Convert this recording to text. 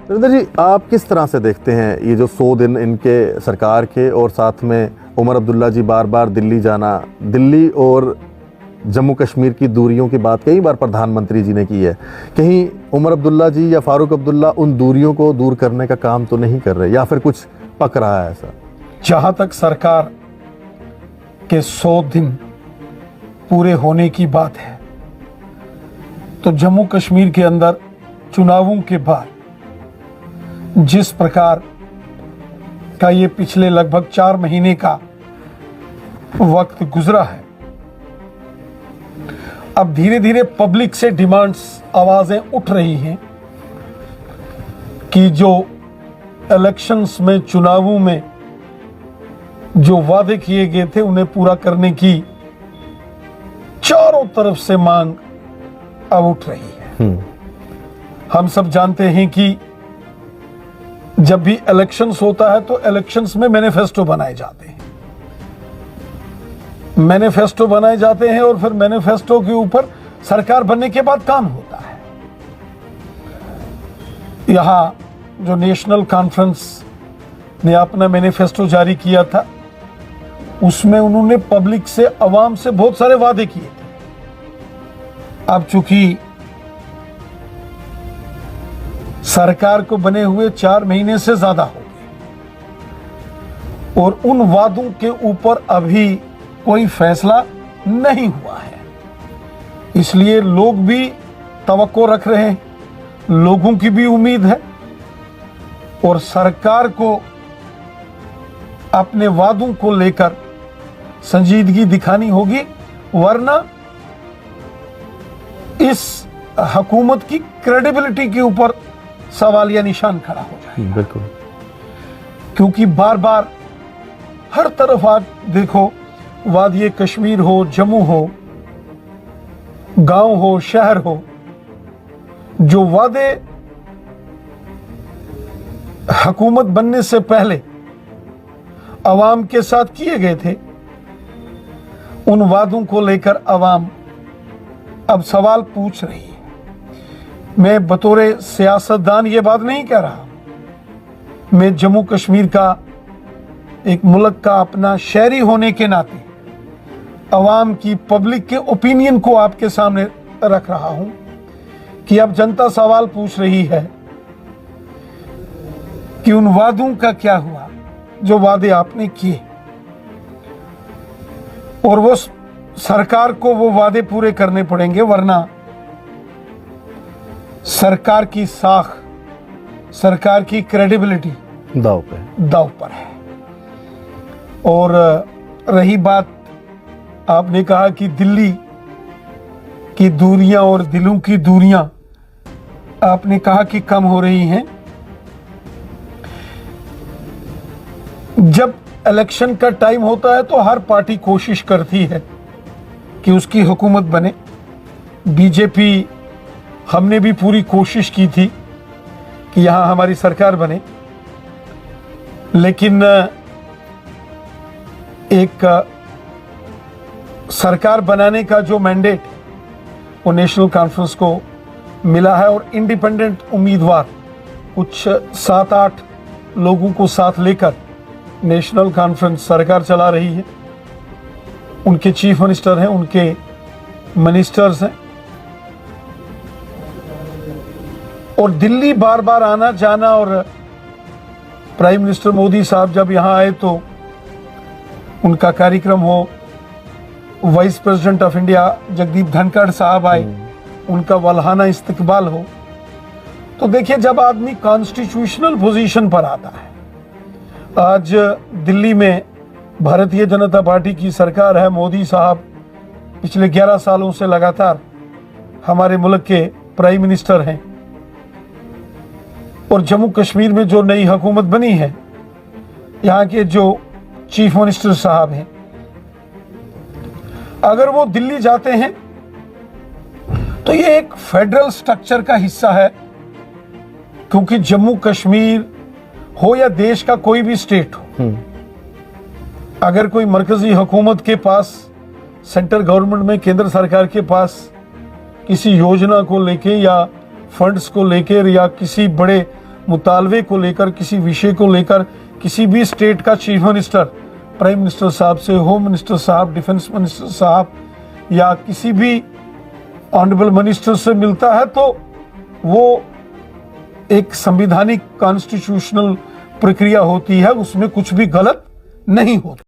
नरेंद्र जी, आप किस तरह से देखते हैं ये जो 100 दिन इनके सरकार के, और साथ में उमर अब्दुल्ला जी बार बार दिल्ली जाना, दिल्ली और जम्मू कश्मीर की दूरियों की बात कई बार प्रधानमंत्री जी ने की है, कहीं उमर अब्दुल्ला जी या फारूक अब्दुल्ला उन दूरियों को दूर करने का काम तो नहीं कर रहे, या फिर कुछ पक रहा है ऐसा? जहां तक सरकार के 100 दिन पूरे होने की बात है, तो जम्मू कश्मीर के अंदर चुनावों के बाद जिस प्रकार का ये पिछले लगभग 4 महीने का वक्त गुजरा है, अब धीरे धीरे पब्लिक से डिमांड्स, आवाजें उठ रही हैं कि जो इलेक्शंस में, चुनावों में जो वादे किए गए थे उन्हें पूरा करने की चारों तरफ से मांग अब उठ रही है। हम सब जानते हैं कि जब भी इलेक्शंस होता है तो इलेक्शंस में मैनिफेस्टो बनाए जाते हैं, और फिर मैनिफेस्टो के ऊपर सरकार बनने के बाद काम होता है। यहां जो नेशनल कॉन्फ्रेंस ने अपना मैनिफेस्टो जारी किया था, उसमें उन्होंने पब्लिक से, अवाम से बहुत सारे वादे किए थे। अब चूंकि सरकार को बने हुए 4 महीने से ज्यादा हो गए और उन वादों के ऊपर अभी कोई फैसला नहीं हुआ है, इसलिए लोग भी तवक्को रख रहे हैं, लोगों की भी उम्मीद है और सरकार को अपने वादों को लेकर संजीदगी दिखानी होगी, वरना इस हुकूमत की क्रेडिबिलिटी के ऊपर सवालिया निशान खड़ा हो जाएगा। बिल्कुल, क्योंकि बार बार हर तरफ आज देखो, वादिये कश्मीर हो, जम्मू हो, गांव हो, शहर हो, जो वादे हुकूमत बनने से पहले अवाम के साथ किए गए थे, उन वादों को लेकर अवाम अब सवाल पूछ रही है। मैं बतौरे सियासतदान ये बात नहीं कह रहा, मैं जम्मू कश्मीर का एक मुल्क का अपना शहरी होने के नाते अवाम की, पब्लिक के ओपिनियन को आपके सामने रख रहा हूं कि अब जनता सवाल पूछ रही है कि उन वादों का क्या हुआ जो वादे आपने किए, और वो सरकार को वो वादे पूरे करने पड़ेंगे, वरना सरकार की साख, सरकार की क्रेडिबिलिटी दाव पर है। और रही बात, आपने कहा कि दिल्ली की दूरियां और दिलों की दूरियां, आपने कहा कि कम हो रही हैं। जब इलेक्शन का टाइम होता है तो हर पार्टी कोशिश करती है कि उसकी हुकूमत बने। बीजेपी, हमने भी पूरी कोशिश की थी कि यहां हमारी सरकार बने, लेकिन एक सरकार बनाने का जो मैंडेट वो नेशनल कॉन्फ्रेंस को मिला है, और इंडिपेंडेंट उम्मीदवार कुछ 7-8 लोगों को साथ लेकर नेशनल कॉन्फ्रेंस सरकार चला रही है। उनके चीफ मिनिस्टर हैं, उनके मिनिस्टर्स हैं, और दिल्ली बार बार आना जाना, और प्राइम मिनिस्टर मोदी साहब जब यहां आए तो उनका कार्यक्रम हो, vice president of India Jagdeep Dhankhar साहब आए, उनका वल्हाना इस्तकबाल हो। तो देखिए, जब आदमी कॉन्स्टिट्यूशनल पोजीशन पर आता है, आज दिल्ली में भारतीय जनता पार्टी की सरकार है, मोदी साहब पिछले 11 सालों से लगातार हमारे मुल्क के प्राइम मिनिस्टर हैं, और जम्मू कश्मीर में जो नई हुकूमत बनी है, यहाँ के जो चीफ मिनिस्टर साहब हैं, अगर वो दिल्ली जाते हैं तो ये एक फेडरल स्ट्रक्चर का हिस्सा है, क्योंकि जम्मू कश्मीर हो या देश का कोई भी स्टेट हो, अगर कोई मरकजी हुकूमत के पास, सेंट्रल गवर्नमेंट में, केंद्र सरकार के पास किसी योजना को लेके या फंड्स को लेकर या किसी बड़े मुतालबे को लेकर, किसी विषय को लेकर किसी भी स्टेट का चीफ मिनिस्टर प्राइम मिनिस्टर साहब से, होम मिनिस्टर साहब, डिफेंस मिनिस्टर साहब या किसी भी ऑनरेबल मिनिस्टर से मिलता है तो वो एक संवैधानिक कॉन्स्टिट्यूशनल प्रक्रिया होती है, उसमें कुछ भी गलत नहीं होता।